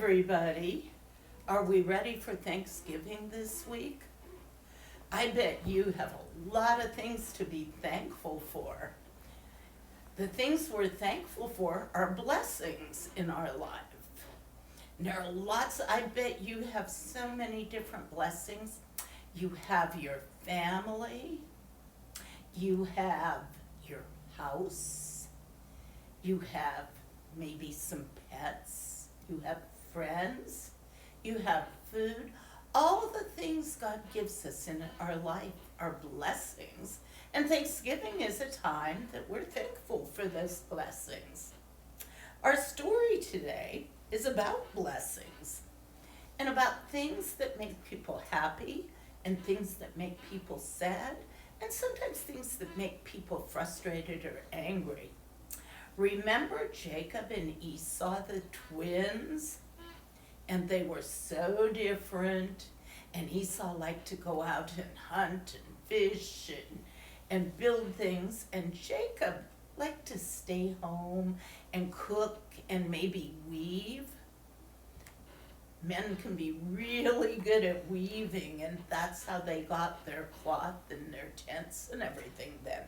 everybody. Are we ready for Thanksgiving this week? I bet you have a lot of things to be thankful for. The things we're thankful for are blessings in our life. There are lots, I bet you have so many different blessings. You have your family, you have your house, you have maybe some pets, you have friends, you have food. All the things God gives us in our life are blessings, and Thanksgiving is a time that we're thankful for those blessings. Our story today is about blessings and about things that make people happy and things that make people sad and sometimes things that make people frustrated or angry. Remember Jacob and Esau, the twins? And they were so different. And Esau liked to go out and hunt and fish and build things. And Jacob liked to stay home and cook and maybe weave. Men can be really good at weaving, and that's how they got their cloth and their tents and everything then.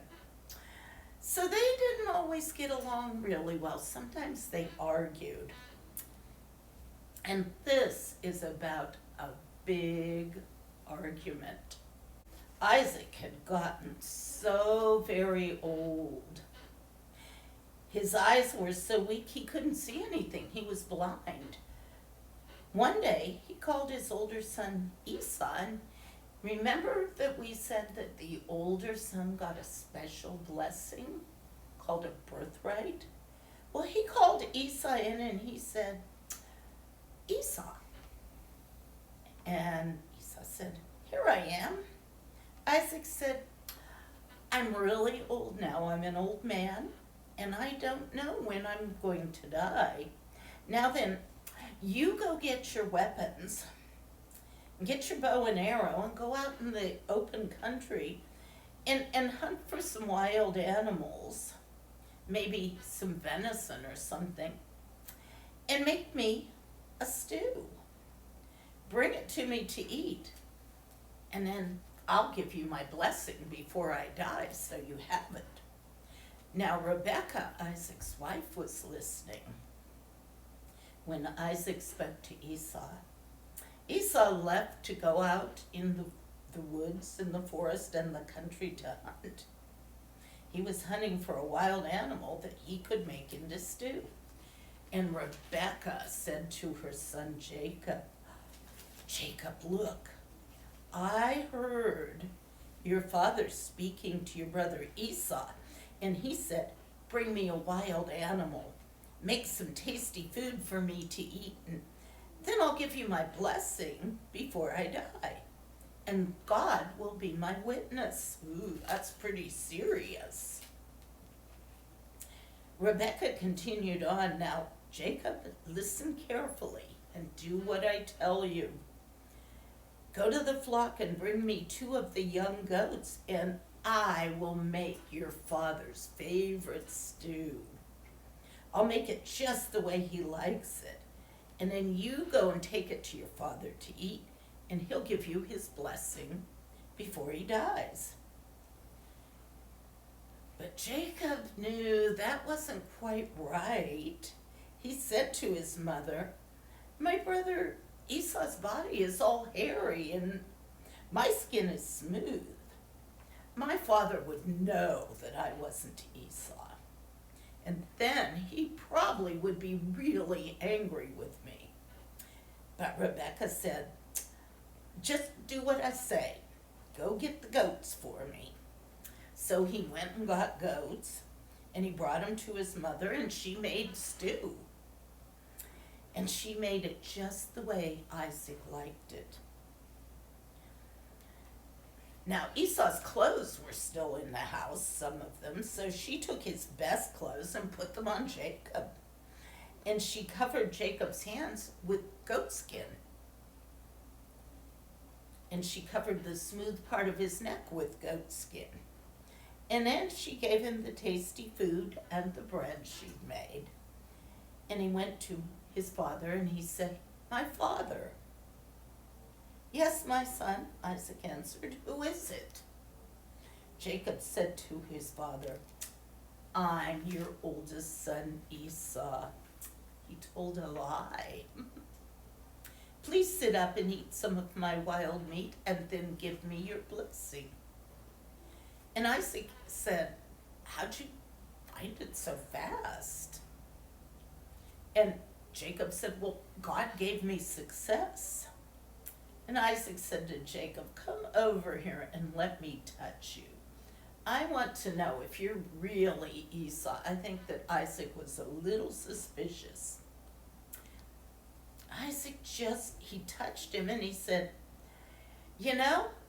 So they didn't always get along really well. Sometimes they argued. And this is about a big argument. Isaac had gotten so very old. His eyes were so weak he couldn't see anything. He was blind. One day he called his older son Esau, and remember that we said that the older son got a special blessing called a birthright? Well, he called Esau in and he said, Esau. And Esau said, here I am. Isaac said, I'm really old now. I'm an old man, and I don't know when I'm going to die. Now then, you go get your weapons, get your bow and arrow, and go out in the open country and hunt for some wild animals, maybe some venison or something, and make me a stew. Bring it to me to eat, and then I'll give you my blessing before I die, so you have it. Now Rebekah, Isaac's wife, was listening when Isaac spoke to Esau. Esau left to go out in the woods and the forest and the country to hunt. He was hunting for a wild animal that he could make into stew. And Rebekah said to her son Jacob, Jacob, look, I heard your father speaking to your brother Esau, and he said, bring me a wild animal, make some tasty food for me to eat, and then I'll give you my blessing before I die. And God will be my witness. Ooh, that's pretty serious. Rebekah continued on, now, Jacob, listen carefully and do what I tell you. Go to the flock and bring me 2 of the young goats, and I will make your father's favorite stew. I'll make it just the way he likes it. And then you go and take it to your father to eat, and he'll give you his blessing before he dies. But Jacob knew that wasn't quite right. He said to his mother, my brother Esau's body is all hairy and my skin is smooth. My father would know that I wasn't Esau. And then he probably would be really angry with me. But Rebekah said, just do what I say. Go get the goats for me. So he went and got goats, and he brought them to his mother, and she made stew. And she made it just the way Isaac liked it. Now, Esau's clothes were still in the house, some of them, so she took his best clothes and put them on Jacob. And she covered Jacob's hands with goat skin. And she covered the smooth part of his neck with goat skin. And then she gave him the tasty food and the bread she'd made. And he went to his father, and he said, "My father." "Yes, my son," Isaac answered. "Who is it?" Jacob said to his father, "I'm your oldest son, Esau." He told a lie. "Please sit up and eat some of my wild meat and then give me your blessing." And Isaac said, "How'd you find it so fast?" And Jacob said, "Well, God gave me success." And Isaac said to Jacob, "Come over here and let me touch you. I want to know if you're really Esau." I think that Isaac was a little suspicious. Isaac he touched him and he said,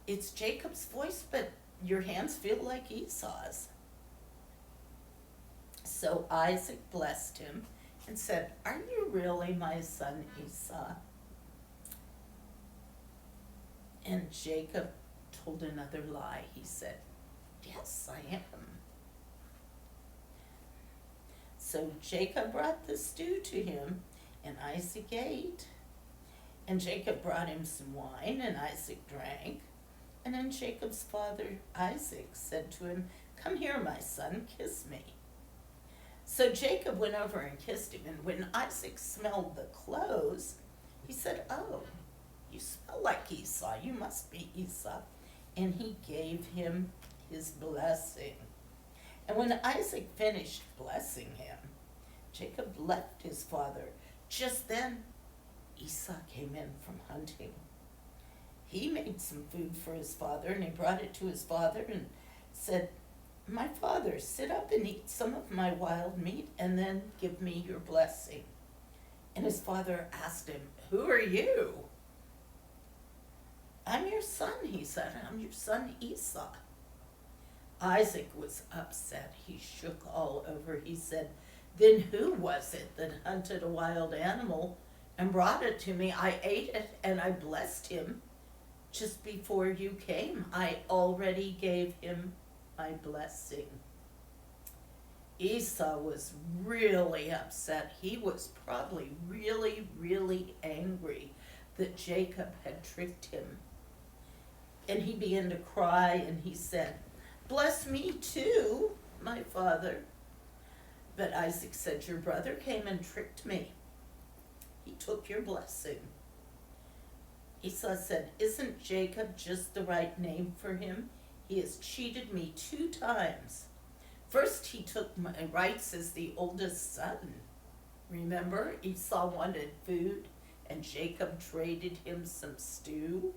"It's Jacob's voice, but your hands feel like Esau's." So Isaac blessed him and said, "Are you really my son Esau?" And Jacob told another lie. He said, "Yes, I am." So Jacob brought the stew to him, and Isaac ate. And Jacob brought him some wine, and Isaac drank. And then Jacob's father Isaac said to him, "Come here, my son, kiss me." So Jacob went over and kissed him, and when Isaac smelled the clothes, he said, "Oh, you smell like Esau. You must be Esau." And he gave him his blessing. And when Isaac finished blessing him, Jacob left his father. Just then, Esau came in from hunting. He made some food for his father, and he brought it to his father and said, "My father, sit up and eat some of my wild meat and then give me your blessing." And his father asked him, "Who are you?" "I'm your son," he said. "I'm your son Esau." Isaac was upset. He shook all over. He said, "Then who was it that hunted a wild animal and brought it to me? I ate it and I blessed him just before you came. I already gave him my blessing." Esau was really upset. He was probably really, really angry that Jacob had tricked him. And he began to cry and he said, "Bless me too, my father." But Isaac said, "Your brother came and tricked me. He took your blessing." Esau said, "Isn't Jacob just the right name for him? He has cheated me 2 times. First, he took my rights as the oldest son. Remember, Esau wanted food and Jacob traded him some stew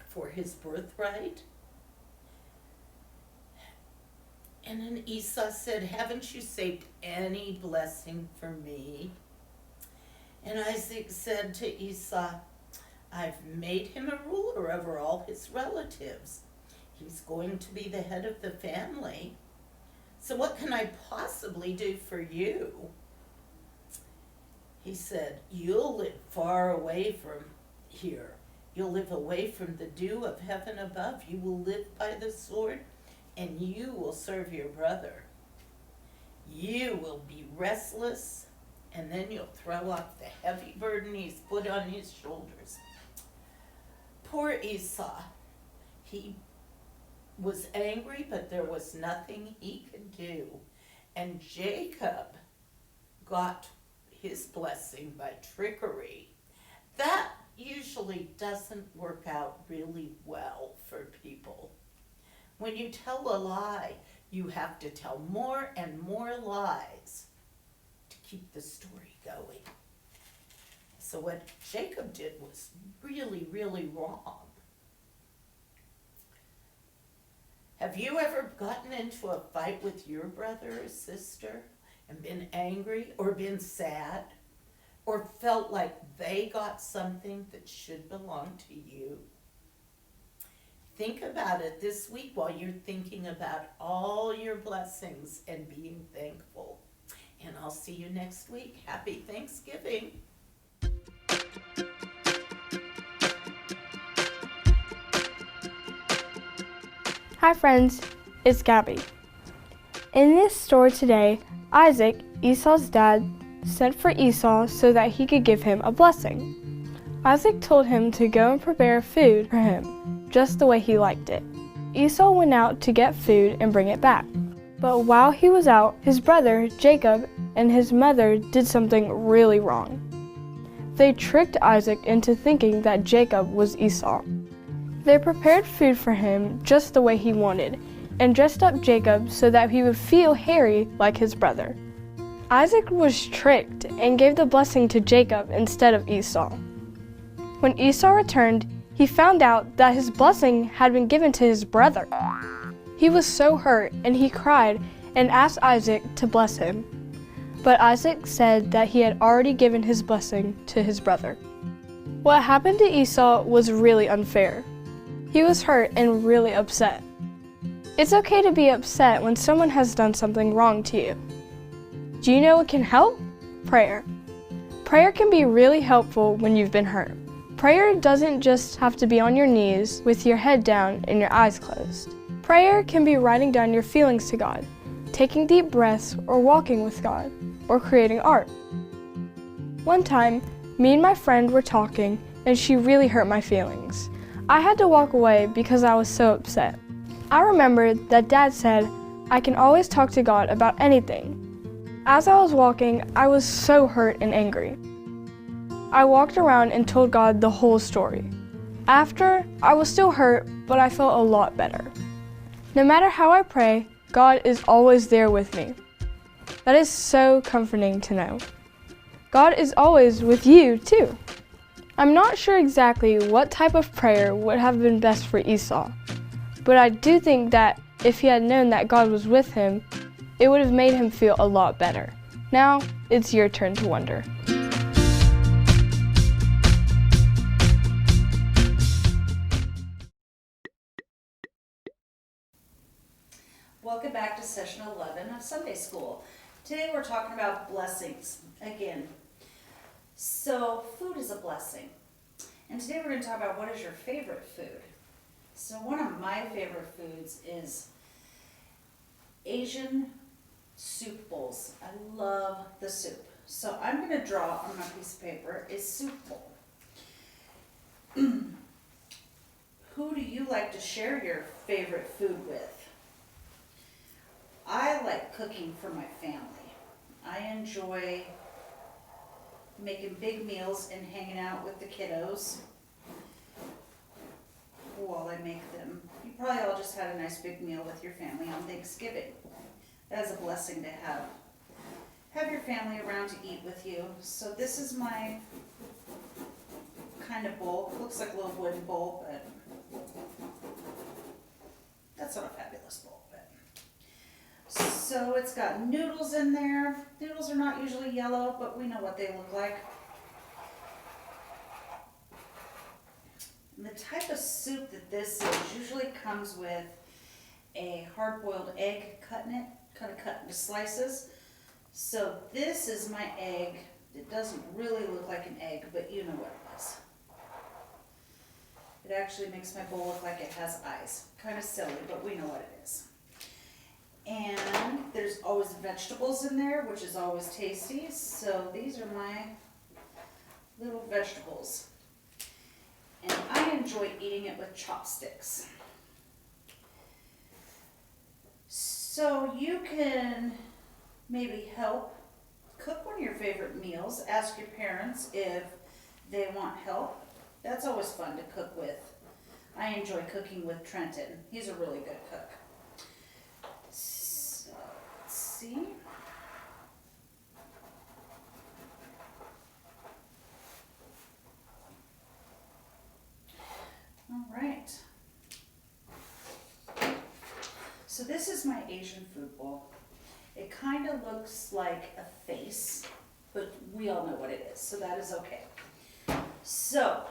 for his birthright." And then Esau said, "Haven't you saved any blessing for me?" And Isaac said to Esau, "I've made him a ruler over all his relatives. He's going to be the head of the family. So what can I possibly do for you?" He said, "You'll live far away from here. You'll live away from the dew of heaven above. You will live by the sword, and you will serve your brother. You will be restless, and then you'll throw off the heavy burden he's put on his shoulders." Poor Esau. He was angry, but there was nothing he could do. And Jacob got his blessing by trickery. That usually doesn't work out really well for people. When you tell a lie, you have to tell more and more lies to keep the story going. So what Jacob did was really, really wrong. Have you ever gotten into a fight with your brother or sister and been angry or been sad or felt like they got something that should belong to you? Think about it this week while you're thinking about all your blessings and being thankful. And I'll see you next week. Happy Thanksgiving. Hi friends, it's Gabby. In this story today, Isaac, Esau's dad, sent for Esau so that he could give him a blessing. Isaac told him to go and prepare food for him, just the way he liked it. Esau went out to get food and bring it back. But while he was out, his brother, Jacob, and his mother did something really wrong. They tricked Isaac into thinking that Jacob was Esau. They prepared food for him just the way he wanted, and dressed up Jacob so that he would feel hairy like his brother. Isaac was tricked and gave the blessing to Jacob instead of Esau. When Esau returned, he found out that his blessing had been given to his brother. He was so hurt and he cried and asked Isaac to bless him. But Isaac said that he had already given his blessing to his brother. What happened to Esau was really unfair. He was hurt and really upset. It's okay to be upset when someone has done something wrong to you. Do you know what can help? Prayer. Prayer can be really helpful when you've been hurt. Prayer doesn't just have to be on your knees with your head down and your eyes closed. Prayer can be writing down your feelings to God, taking deep breaths, or walking with God, or creating art. One time, me and my friend were talking and she really hurt my feelings. I had to walk away because I was so upset. I remembered that Dad said, I can always talk to God about anything. As I was walking, I was so hurt and angry. I walked around and told God the whole story. After, I was still hurt, but I felt a lot better. No matter how I pray, God is always there with me. That is so comforting to know. God is always with you, too. I'm not sure exactly what type of prayer would have been best for Esau, but I do think that if he had known that God was with him, it would have made him feel a lot better. Now, it's your turn to wonder. Welcome back to session 11 of Sunday School. Today we're talking about blessings again. So food is a blessing. And today we're going to talk about what is your favorite food. So one of my favorite foods is Asian soup bowls. I love the soup. So I'm going to draw on my piece of paper a soup bowl. Who do you like to share your favorite food with? I like cooking for my family. I enjoy making big meals and hanging out with the kiddos while I make them. You probably all just had a nice big meal with your family on Thanksgiving. That is a blessing to have your family around to eat with you. So this is my kind of bowl. It looks like a little wooden bowl, but that's not a fabulous bowl. So it's got noodles in there. Noodles are not usually yellow, but we know what they look like. And the type of soup that this is usually comes with a hard-boiled egg kind of cut into slices. So this is my egg. It doesn't really look like an egg, but you know what it is. It actually makes my bowl look like it has eyes. Kind of silly, but we know what it is. And there's always vegetables in there, which is always tasty. So these are my little vegetables. And I enjoy eating it with chopsticks. So you can maybe help cook one of your favorite meals. Ask your parents if they want help. That's always fun to cook with. I enjoy cooking with Trenton. He's a really good cook. So, let's see. All right. So this is my Asian food bowl. It kind of looks like a face, but we all know what it is, so that is okay. So,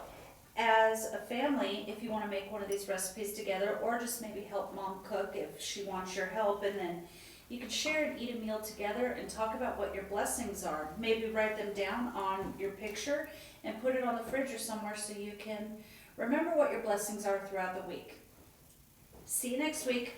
as a family, if you want to make one of these recipes together, or just maybe help mom cook if she wants your help, and then you can share and eat a meal together and talk about what your blessings are. Maybe write them down on your picture and put it on the fridge or somewhere so you can remember what your blessings are throughout the week. See you next week.